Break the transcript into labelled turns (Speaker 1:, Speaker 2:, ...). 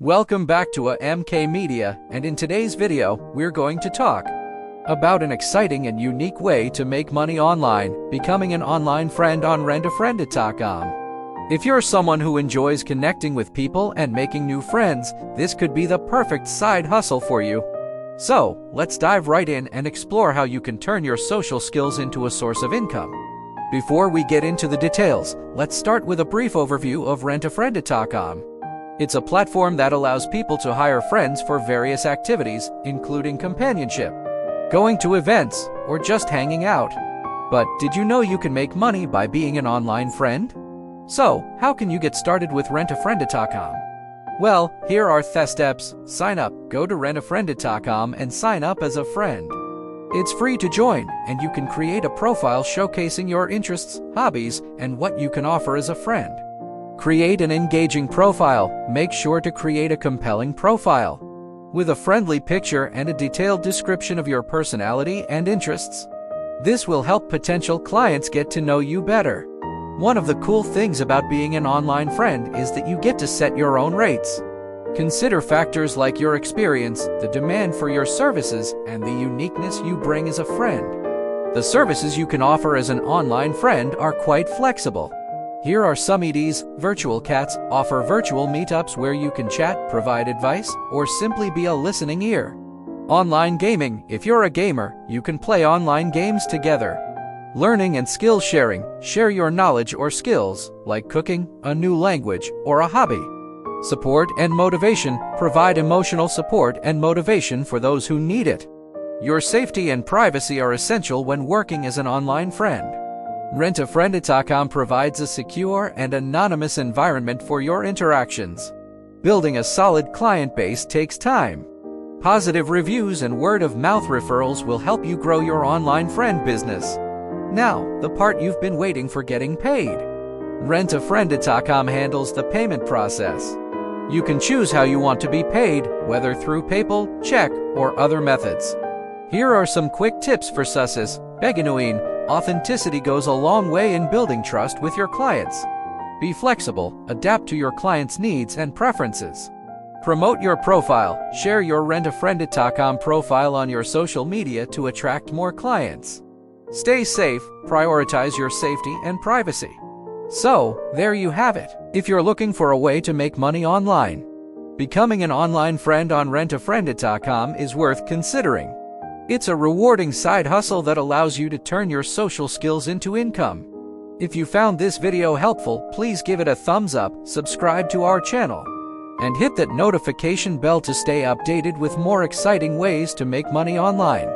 Speaker 1: Welcome back to A.M.K Media, and in today's video, we're going to talk about an exciting and unique way to make money online, becoming an online friend on rentafriend.com. If you're someone who enjoys connecting with people and making new friends, this could be the perfect side hustle for you. So, let's dive right in and explore how you can turn your social skills into a source of income. Before we get into the details, let's start with a brief overview of rentafriend.com. It's a platform that allows people to hire friends for various activities, including companionship, going to events, or just hanging out. But did you know you can make money by being an online friend? So, how can you get started with rentafriend.com? Well, here are the steps. Sign up. Go to rentafriend.com and sign up as a friend. It's free to join, and you can create a profile showcasing your interests, hobbies, and what you can offer as a friend. Create an engaging profile. Make sure to create a compelling profile with a friendly picture and a detailed description of your personality and interests. This will help potential clients get to know you better. One of the cool things about being an online friend is that you get to set your own rates. Consider factors like your experience, the demand for your services, and the uniqueness you bring as a friend. The services you can offer as an online friend are quite flexible. Here are some EDs. Virtual Cats offer virtual meetups where you can chat, provide advice, or simply be a listening ear. Online gaming. If you're a gamer, you can play online games together. Learning and skill sharing. Share your knowledge or skills, like cooking, a new language, or a hobby. Support and motivation. Provide emotional support and motivation for those who need it. Your safety and privacy are essential when working as an online friend. Rentafriend.com provides a secure and anonymous environment for your interactions. Building a solid client base takes time. Positive reviews and word-of-mouth referrals will help you grow your online friend business. Now, the part you've been waiting for: getting paid. Rentafriend.com handles the payment process. You can choose how you want to be paid, whether through PayPal, check, or other methods. Here are some quick tips for success. Genuine authenticity goes a long way in building trust with your clients. Be flexible, adapt to your clients' needs and preferences. Promote your profile. Share your rentafriend.com profile on your social media to attract more clients. Stay safe. Prioritize your safety and privacy. So, there you have it. If you're looking for a way to make money online, becoming an online friend on rentafriend.com is worth considering. It's a rewarding side hustle that allows you to turn your social skills into income. If you found this video helpful, please give it a thumbs up, subscribe to our channel, and hit that notification bell to stay updated with more exciting ways to make money online.